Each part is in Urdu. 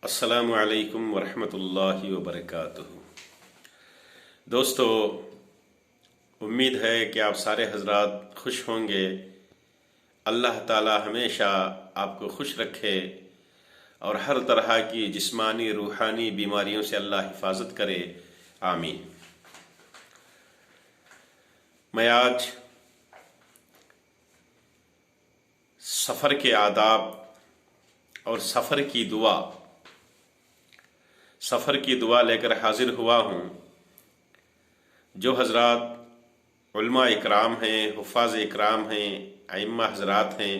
السلام علیکم ورحمۃ اللہ وبرکاتہ۔ دوستو، امید ہے کہ آپ سارے حضرات خوش ہوں گے۔ اللہ تعالی ہمیشہ آپ کو خوش رکھے اور ہر طرح کی جسمانی روحانی بیماریوں سے اللہ حفاظت کرے، آمین۔ میں آج سفر کے آداب اور سفر کی دعا لے کر حاضر ہوا ہوں۔ جو حضرات علماء اکرام ہیں، حفاظ اکرام ہیں، ائمہ حضرات ہیں،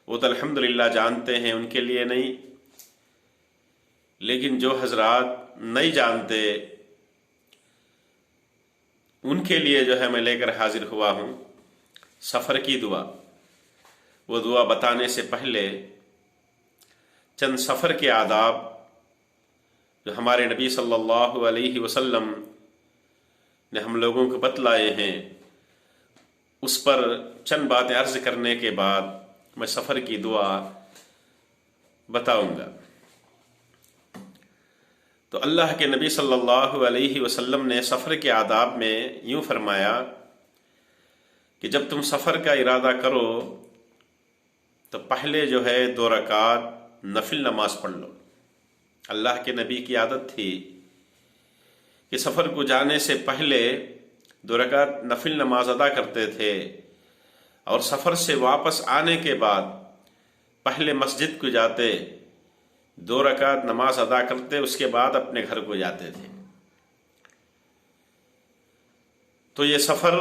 وہ تو الحمدللہ جانتے ہیں، ان کے لیے نہیں، لیکن جو حضرات نہیں جانتے ان کے لیے جو ہے میں لے کر حاضر ہوا ہوں سفر کی دعا۔ وہ دعا بتانے سے پہلے چند سفر کے آداب جو ہمارے نبی صلی اللہ علیہ وسلم نے ہم لوگوں کو بتلائے ہیں، اس پر چند باتیں عرض کرنے کے بعد میں سفر کی دعا بتاؤں گا۔ تو اللہ کے نبی صلی اللہ علیہ وسلم نے سفر کے آداب میں یوں فرمایا کہ جب تم سفر کا ارادہ کرو تو پہلے جو ہے 2 رکعت نفل نماز پڑھ لو۔ اللہ کے نبی کی عادت تھی کہ سفر کو جانے سے پہلے 2 رکعت نفل نماز ادا کرتے تھے، اور سفر سے واپس آنے کے بعد پہلے مسجد کو جاتے، 2 رکعت نماز ادا کرتے، اس کے بعد اپنے گھر کو جاتے تھے۔ تو یہ سفر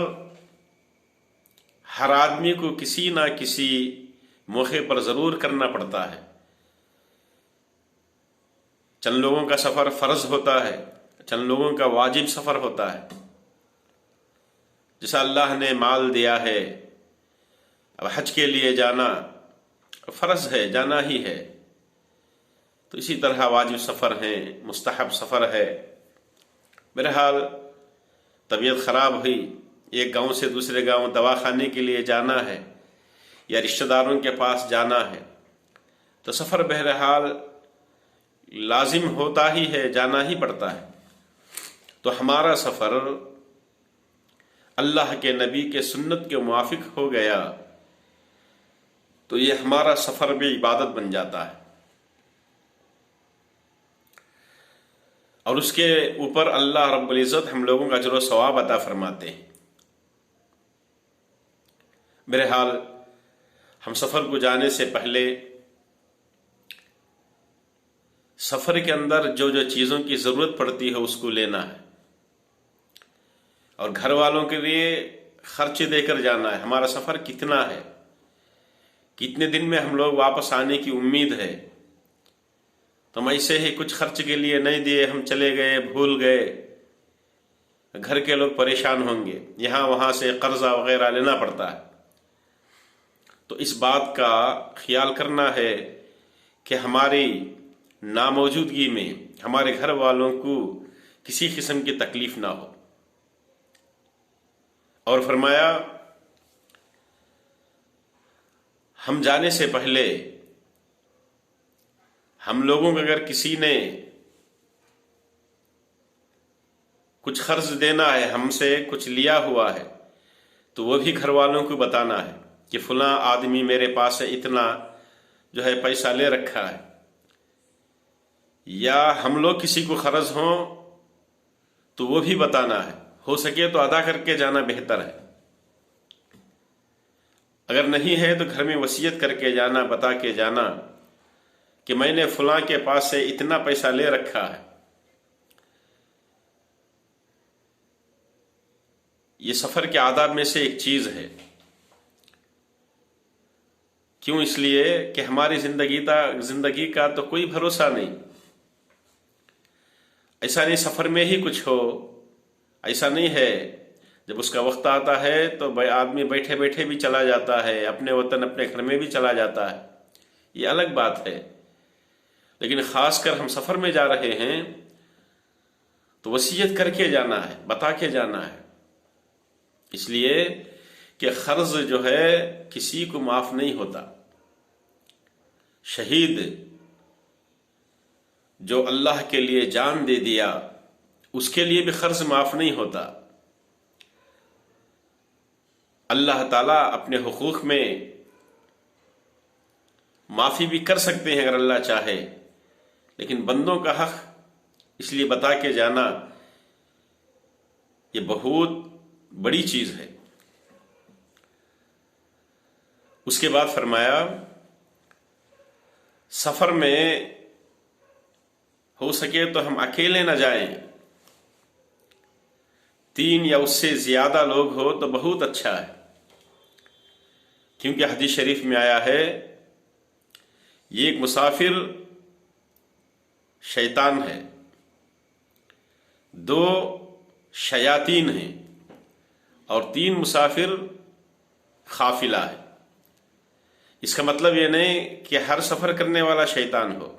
ہر آدمی کو کسی نہ کسی موقع پر ضرور کرنا پڑتا ہے۔ چند لوگوں کا سفر فرض ہوتا ہے، چند لوگوں کا واجب سفر ہوتا ہے۔ جیسا اللہ نے مال دیا ہے، اب حج کے لیے جانا فرض ہے، جانا ہی ہے، تو اسی طرح واجب سفر ہیں، مستحب سفر ہے۔ بہرحال طبیعت خراب ہوئی، ایک گاؤں سے دوسرے گاؤں دواخانے کے لیے جانا ہے یا رشتہ داروں کے پاس جانا ہے، تو سفر بہرحال لازم ہوتا ہی ہے، جانا ہی پڑتا ہے۔ تو ہمارا سفر اللہ کے نبی کے سنت کے موافق ہو گیا تو یہ ہمارا سفر بھی عبادت بن جاتا ہے، اور اس کے اوپر اللہ رب العزت ہم لوگوں کا اجر و ثواب عطا فرماتے ہیں۔ بہرحال ہم سفر کو جانے سے پہلے سفر کے اندر جو چیزوں کی ضرورت پڑتی ہے اس کو لینا ہے، اور گھر والوں کے لیے خرچ دے کر جانا ہے۔ ہمارا سفر کتنا ہے، کتنے دن میں ہم لوگ واپس آنے کی امید ہے، تو ہم ایسے ہی کچھ خرچ کے لیے نہیں دیے، ہم چلے گئے، بھول گئے، گھر کے لوگ پریشان ہوں گے، یہاں وہاں سے قرضہ وغیرہ لینا پڑتا ہے۔ تو اس بات کا خیال کرنا ہے کہ ہماری ناموجودگی میں ہمارے گھر والوں کو کسی قسم کی تکلیف نہ ہو۔ اور فرمایا ہم جانے سے پہلے ہم لوگوں کو اگر کسی نے کچھ قرض دینا ہے، ہم سے کچھ لیا ہوا ہے، تو وہ بھی گھر والوں کو بتانا ہے کہ فلاں آدمی میرے پاس سے اتنا جو ہے پیسہ لے رکھا ہے، یا ہم لوگ کسی کو قرض ہوں تو وہ بھی بتانا ہے، ہو سکے تو ادا کر کے جانا بہتر ہے، اگر نہیں ہے تو گھر میں وصیت کر کے جانا، بتا کے جانا کہ میں نے فلاں کے پاس سے اتنا پیسہ لے رکھا ہے۔ یہ سفر کے آداب میں سے ایک چیز ہے۔ کیوں؟ اس لیے کہ ہماری زندگی کا تو کوئی بھروسہ نہیں۔ ایسا نہیں سفر میں ہی کچھ ہو، ایسا نہیں ہے، جب اس کا وقت آتا ہے تو آدمی بیٹھے بیٹھے بھی چلا جاتا ہے، اپنے وطن اپنے گھر میں بھی چلا جاتا ہے، یہ الگ بات ہے۔ لیکن خاص کر ہم سفر میں جا رہے ہیں تو وصیت کر کے جانا ہے، بتا کے جانا ہے، اس لیے کہ قرض جو ہے کسی کو معاف نہیں ہوتا۔ شہید جو اللہ کے لیے جان دے دیا اس کے لیے بھی قرض معاف نہیں ہوتا۔ اللہ تعالیٰ اپنے حقوق میں معافی بھی کر سکتے ہیں اگر اللہ چاہے، لیکن بندوں کا حق اس لیے بتا کے جانا یہ بہت بڑی چیز ہے۔ اس کے بعد فرمایا سفر میں ہو سکے تو ہم اکیلے نہ جائیں، 3 یا اس سے زیادہ لوگ ہو تو بہت اچھا ہے، کیونکہ حدیث شریف میں آیا ہے یہ ایک مسافر شیطان ہے، 2 شیاطین ہیں اور 3 مسافر قافلہ ہے۔ اس کا مطلب یہ نہیں کہ ہر سفر کرنے والا شیطان ہو۔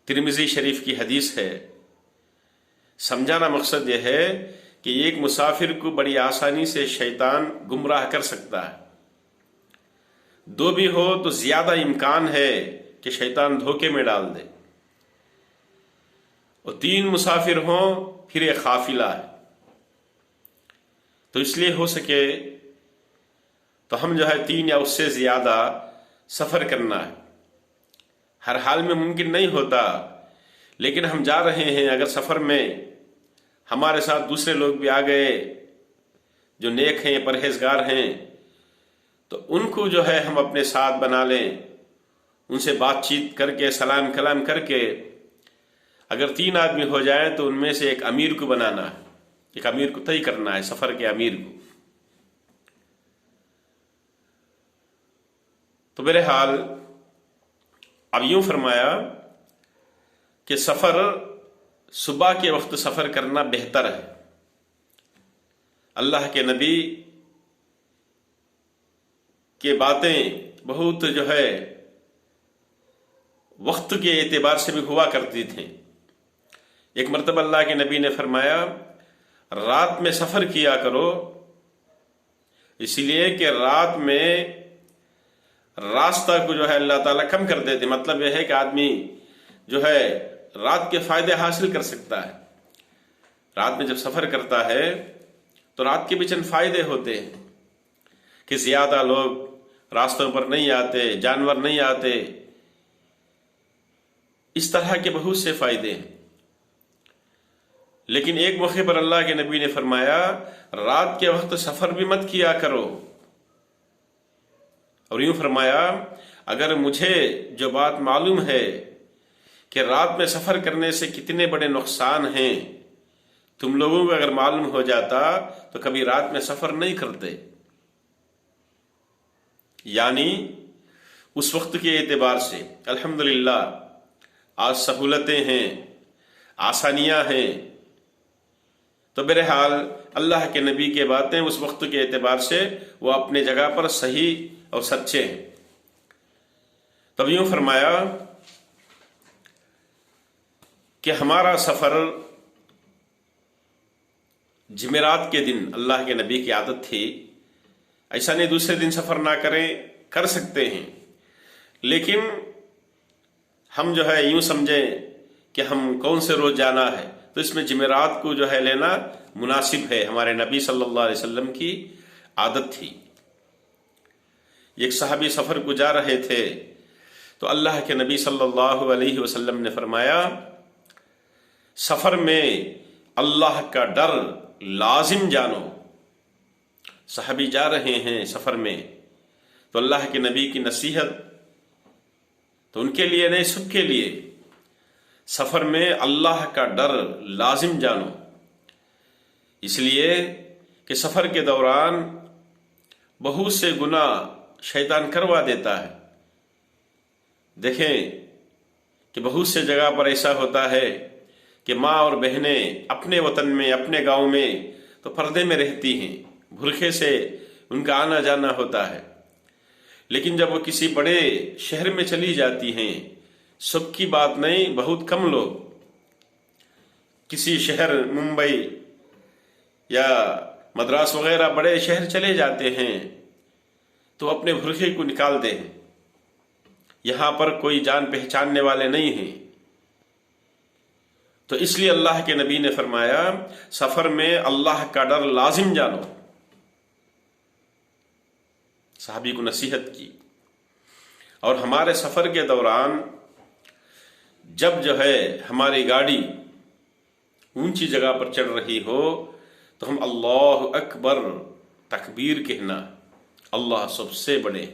ترمذی شریف کی حدیث ہے، سمجھانا مقصد یہ ہے کہ ایک مسافر کو بڑی آسانی سے شیطان گمراہ کر سکتا ہے، 2 بھی ہو تو زیادہ امکان ہے کہ شیطان دھوکے میں ڈال دے، اور 3 مسافر ہوں پھر ایک قافلہ ہے۔ تو اس لیے ہو سکے تو ہم 3 یا اس سے زیادہ سفر کرنا ہے۔ ہر حال میں ممکن نہیں ہوتا، لیکن ہم جا رہے ہیں، اگر سفر میں ہمارے ساتھ دوسرے لوگ بھی آ گئے جو نیک ہیں، پرہیزگار ہیں، تو ان کو ہم اپنے ساتھ بنا لیں، ان سے بات چیت کر کے سلام کلام کر کے اگر 3 آدمی ہو جائیں تو ان میں سے ایک امیر کو بنانا ہے، ایک امیر کو طے کرنا ہے، سفر کے امیر کو۔ تو بہرحال اب یوں فرمایا کہ سفر صبح کے وقت سفر کرنا بہتر ہے۔ اللہ کے نبی کی باتیں بہت وقت کے اعتبار سے بھی ہوا کرتی تھیں۔ ایک مرتبہ اللہ کے نبی نے فرمایا رات میں سفر کیا کرو، اس لیے کہ رات میں راستہ کو اللہ تعالیٰ کم کر دیتے، مطلب یہ ہے کہ آدمی رات کے فائدے حاصل کر سکتا ہے۔ رات میں جب سفر کرتا ہے تو رات کے بھی چند فائدے ہوتے ہیں کہ زیادہ لوگ راستوں پر نہیں آتے، جانور نہیں آتے، اس طرح کے بہت سے فائدے ہیں۔ لیکن ایک موقع پر اللہ کے نبی نے فرمایا رات کے وقت سفر بھی مت کیا کرو، اور یوں فرمایا اگر مجھے جو بات معلوم ہے کہ رات میں سفر کرنے سے کتنے بڑے نقصان ہیں، تم لوگوں کو اگر معلوم ہو جاتا تو کبھی رات میں سفر نہیں کرتے۔ یعنی اس وقت کے اعتبار سے الحمدللہ آج سہولتیں ہیں، آسانیاں ہیں، تو بہرحال اللہ کے نبی کے باتیں اس وقت کے اعتبار سے وہ اپنے جگہ پر صحیح اور سچے ہیں۔ تب یوں فرمایا کہ ہمارا سفر جمعرات کے دن اللہ کے نبی کی عادت تھی، ایسا نہیں دوسرے دن سفر نہ کریں، کر سکتے ہیں، لیکن ہم یوں سمجھیں کہ ہم کون سے روز جانا ہے تو اس میں جمعرات کو لینا مناسب ہے، ہمارے نبی صلی اللہ علیہ وسلم کی عادت تھی۔ ایک صحابی سفر کو جا رہے تھے تو اللہ کے نبی صلی اللہ علیہ وسلم نے فرمایا سفر میں اللہ کا ڈر لازم جانو۔ صحابی جا رہے ہیں سفر میں تو اللہ کے نبی کی نصیحت تو ان کے لیے نہیں، سب کے لیے، سفر میں اللہ کا ڈر لازم جانو، اس لیے کہ سفر کے دوران بہت سے گناہ شیطان کروا دیتا ہے۔ دیکھیں کہ بہت سے جگہ پر ایسا ہوتا ہے کہ ماں اور بہنیں اپنے وطن میں، اپنے گاؤں میں تو پردے میں رہتی ہیں، برقعے سے ان کا آنا جانا ہوتا ہے، لیکن جب وہ کسی بڑے شہر میں چلی جاتی ہیں، سب کی بات نہیں، بہت کم لوگ کسی شہر ممبئی یا مدراس وغیرہ بڑے شہر چلے جاتے ہیں تو اپنے برقعے کو نکالتے ہیں، یہاں پر کوئی جان پہچاننے والے نہیں ہیں، تو اس لیے اللہ کے نبی نے فرمایا سفر میں اللہ کا ڈر لازم جانو، صحابی کو نصیحت کی۔ اور ہمارے سفر کے دوران جب جو ہے ہماری گاڑی اونچی جگہ پر چڑھ رہی ہو تو ہم اللہ اکبر تکبیر کہنا، اللہ سب سے بڑے۔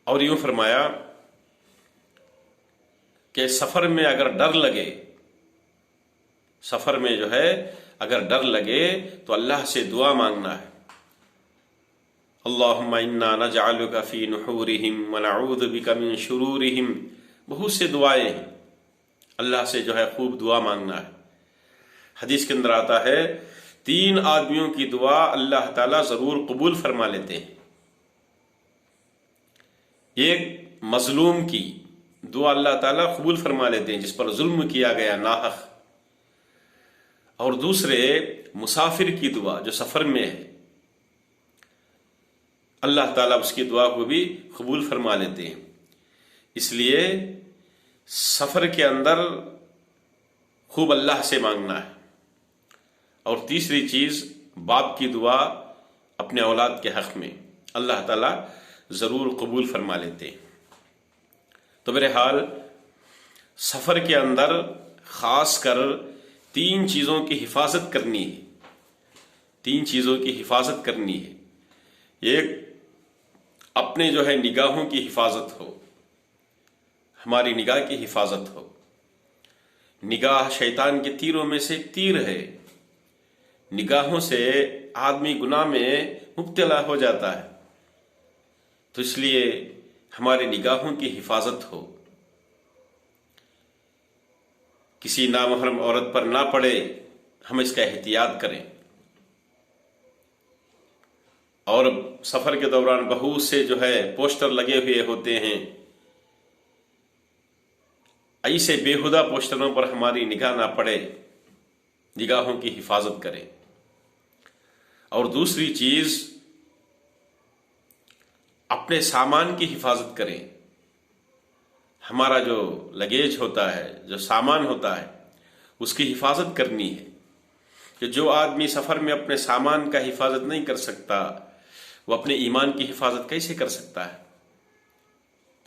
اور یوں فرمایا کہ سفر میں اگر ڈر لگے، سفر میں جو ہے اگر ڈر لگے تو اللہ سے دعا مانگنا ہے، اللہم انا نجعلک فی نحورہم ونعوذ بک من شرورہم۔ بہت سے دعائیں ہیں، اللہ سے جو ہے خوب دعا مانگنا ہے۔ حدیث کے اندر آتا ہے 3 آدمیوں کی دعا اللہ تعالیٰ ضرور قبول فرما لیتے ہیں۔ ایک مظلوم کی دعا اللہ تعالیٰ قبول فرما لیتے ہیں جس پر ظلم کیا گیا ناحق، اور دوسرے مسافر کی دعا جو سفر میں ہے، اللہ تعالیٰ اس کی دعا کو بھی قبول فرما لیتے ہیں۔ اس لیے سفر کے اندر خوب اللہ سے مانگنا ہے۔ اور تیسری چیز باپ کی دعا اپنے اولاد کے حق میں اللہ تعالیٰ ضرور قبول فرما لیتے ہیں۔ تو بہرحال سفر کے اندر خاص کر 3 چیزوں کی حفاظت کرنی ہے، 3 چیزوں کی حفاظت کرنی ہے۔ ایک اپنے جو ہے نگاہوں کی حفاظت ہو، ہماری نگاہ کی حفاظت ہو۔ نگاہ شیطان کے تیروں میں سے ایک تیر ہے، نگاہوں سے آدمی گناہ میں مبتلا ہو جاتا ہے، تو اس لیے ہماری نگاہوں کی حفاظت ہو، کسی نامحرم عورت پر نہ پڑے، ہم اس کا احتیاط کریں۔ اور سفر کے دوران بہت سے جو ہے پوسٹر لگے ہوئے ہوتے ہیں، ایسے بےہودہ پوسٹروں پر ہماری نگاہ نہ پڑے، نگاہوں کی حفاظت کریں۔ اور دوسری چیز اپنے سامان کی حفاظت کریں۔ ہمارا جو لگیج ہوتا ہے، جو سامان ہوتا ہے، اس کی حفاظت کرنی ہے، کہ جو آدمی سفر میں اپنے سامان کا حفاظت نہیں کر سکتا وہ اپنے ایمان کی حفاظت کیسے کر سکتا ہے؟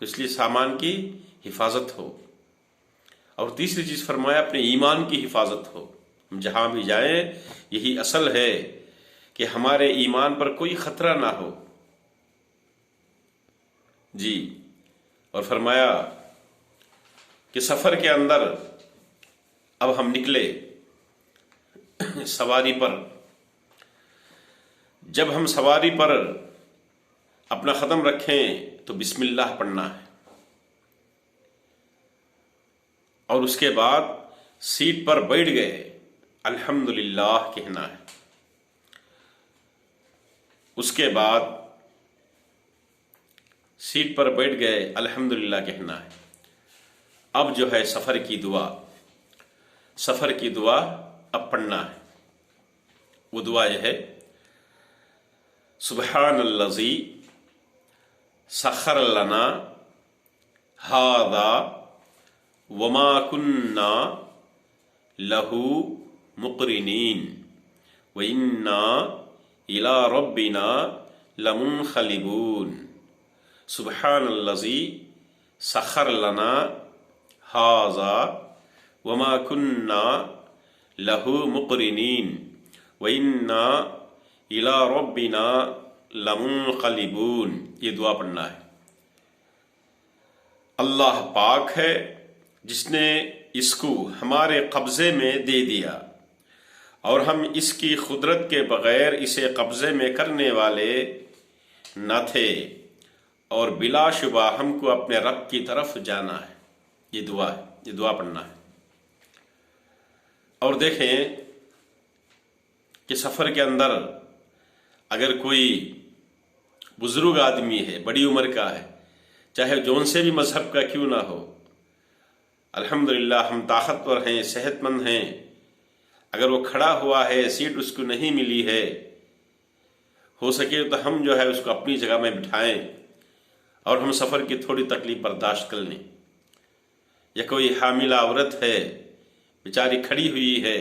تو اس لیے سامان کی حفاظت ہو۔ اور تیسری چیز فرمایا اپنے ایمان کی حفاظت ہو۔ ہم جہاں بھی جائیں یہی اصل ہے کہ ہمارے ایمان پر کوئی خطرہ نہ ہو۔ جی، اور فرمایا کہ سفر کے اندر اب ہم نکلے سواری پر، جب ہم سواری پر اپنا قدم رکھیں تو بسم اللہ پڑھنا ہے، اور اس کے بعد سیٹ پر بیٹھ گئے الحمدللہ کہنا ہے۔ اس کے بعد سیٹ پر بیٹھ گئے الحمدللہ کہنا ہے۔ اب جو ہے سفر کی دعا اب پڑھنا ہے۔ وہ دعا یہ ہے سبحان الذی سخر لنا ھذا وما کنا لہ مقرنین وإنا الی ربنا لمنقلبون۔ سبحان الذی سخر لنا ھذا وما کنا لہ مقرنین وإنا الی ربنا لمنقلبون۔ یہ دعا پڑھنا ہے۔ اللہ پاک ہے جس نے اس کو ہمارے قبضے میں دے دیا، اور ہم اس کی قدرت کے بغیر اسے قبضے میں کرنے والے نہ تھے، اور بلا شبہ ہم کو اپنے رب کی طرف جانا ہے۔ یہ دعا ہے، یہ دعا پڑھنا ہے۔ اور دیکھیں کہ سفر کے اندر اگر کوئی بزرگ آدمی ہے، بڑی عمر کا ہے، چاہے جون سے بھی مذہب کا کیوں نہ ہو، الحمدللہ ہم طاقتور ہیں، صحت مند ہیں، اگر وہ کھڑا ہوا ہے، سیٹ اس کو نہیں ملی ہے، ہو سکے تو ہم جو ہے اس کو اپنی جگہ میں بٹھائیں اور ہم سفر کی تھوڑی تکلیف برداشت کر لیں۔ یا کوئی حاملہ عورت ہے بیچاری کھڑی ہوئی ہے،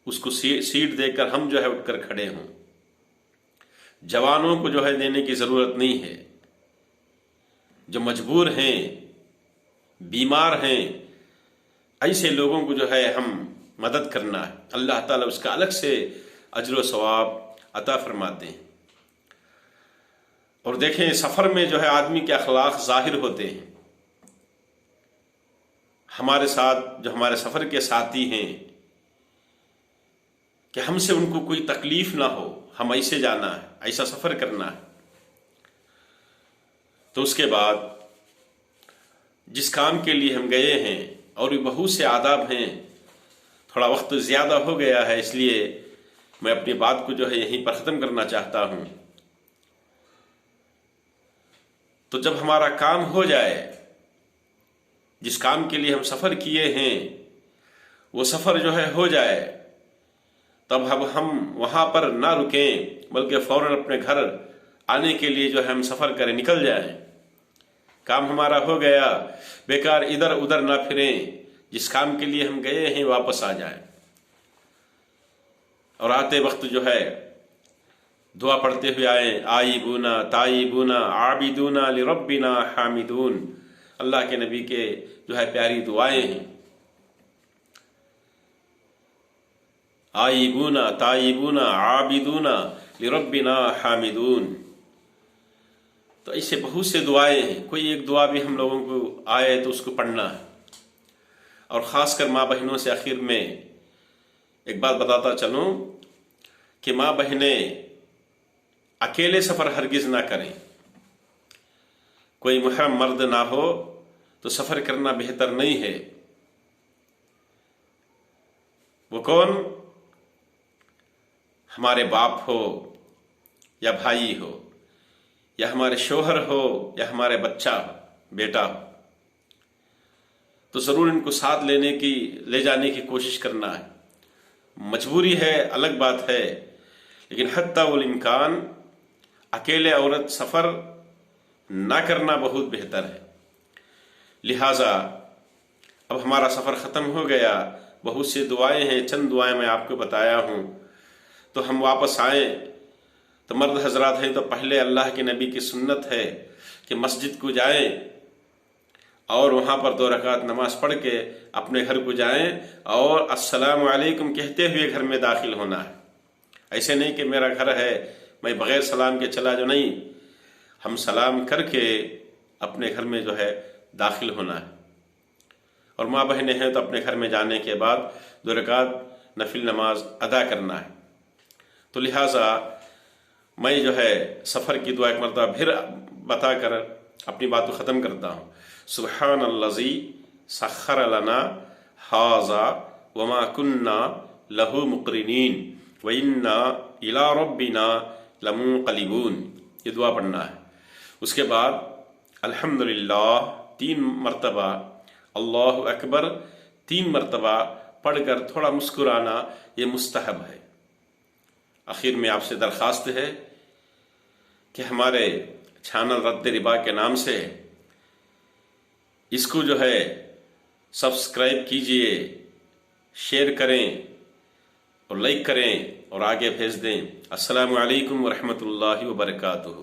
اس کو سیٹ دے کر ہم جو ہے اٹھ کر کھڑے ہوں۔ جوانوں کو جو ہے دینے کی ضرورت نہیں ہے، جو مجبور ہیں، بیمار ہیں، ایسے لوگوں کو جو ہے ہم مدد کرنا ہے، اللہ تعالیٰ اس کا الگ سے اجر و ثواب عطا فرماتے ہیں۔ اور دیکھیں سفر میں جو ہے آدمی کے اخلاق ظاہر ہوتے ہیں۔ ہمارے ساتھ جو ہمارے سفر کے ساتھی ہیں کہ ہم سے ان کو کوئی تکلیف نہ ہو، ہم ایسے جانا ہے، ایسا سفر کرنا ہے۔ تو اس کے بعد جس کام کے لیے ہم گئے ہیں اور بھی بہت سے آداب ہیں، تھوڑا وقت زیادہ ہو گیا ہے، اس لیے میں اپنی بات کو جو ہے یہیں پر ختم کرنا چاہتا ہوں۔ تو جب ہمارا کام ہو جائے، جس کام کے لیے ہم سفر کیے ہیں وہ سفر جو ہے ہو جائے، تب ہم وہاں پر نہ رکیں بلکہ فوراً اپنے گھر آنے کے لیے جو ہے ہم سفر کریں، نکل جائیں۔ کام ہمارا ہو گیا، بیکار ادھر ادھر نہ پھریں، جس کام کے لیے ہم گئے ہیں واپس آ جائیں۔ اور آتے وقت جو ہے دعا پڑھتے ہوئے آئیں، آئیبونا تائیبونا عابدونا لربنا حامدون۔ اللہ کے نبی کے جو ہے پیاری دعائیں ہیں، آئیبونا تائیبونا عابدونا لربنا حامدون۔ تو ایسے بہت سے دعائیں ہیں، کوئی ایک دعا بھی ہم لوگوں کو آئے تو اس کو پڑھنا ہے۔ اور خاص کر ماں بہنوں سے آخر میں ایک بات بتاتا چلوں کہ ماں بہنیں اکیلے سفر ہرگز نہ کریں، کوئی محرم مرد نہ ہو تو سفر کرنا بہتر نہیں ہے۔ وہ کون؟ ہمارے باپ ہو یا بھائی ہو یا ہمارے شوہر ہو یا ہمارے بچہ ہو، بیٹا ہو، تو ضرور ان کو ساتھ لے جانے کی کوشش کرنا ہے۔ مجبوری ہے الگ بات ہے، لیکن حتی والامکان اکیلے عورت سفر نہ کرنا بہت بہتر ہے۔ لہٰذا اب ہمارا سفر ختم ہو گیا، بہت سی دعائیں ہیں، چند دعائیں میں آپ کو بتایا ہوں۔ تو ہم واپس آئیں تو مرد حضرات ہیں تو پہلے اللہ کے نبی کی سنت ہے کہ مسجد کو جائیں اور وہاں پر 2 رکعت نماز پڑھ کے اپنے گھر کو جائیں اور السلام علیکم کہتے ہوئے گھر میں داخل ہونا ہے۔ ایسے نہیں کہ میرا گھر ہے میں بغیر سلام کے چلا جو، نہیں، ہم سلام کر کے اپنے گھر میں جو ہے داخل ہونا ہے۔ اور ماں بہنیں ہیں تو اپنے گھر میں جانے کے بعد 2 رکعت نفل نماز ادا کرنا ہے۔ تو لہٰذا میں جو ہے سفر کی دعا ایک مرتبہ پھر بتا کر اپنی بات کو ختم کرتا ہوں۔ سبحان الذی سخر لنا ھذا وما کنا لہ مقرنین وإنا الی ربنا لمنقلبون، یہ دعا پڑھنا ہے۔ اس کے بعد الحمدللہ 3 مرتبہ، اللہ اکبر 3 مرتبہ پڑھ کر تھوڑا مسکرانا یہ مستحب ہے۔ آخر میں آپ سے درخواست ہے کہ ہمارے چینل رد ربا کے نام سے اس کو جو ہے سبسکرائب کیجئے، شیئر کریں اور لائک کریں اور آگے بھیج دیں۔ السلام علیکم ورحمۃ اللہ وبرکاتہ۔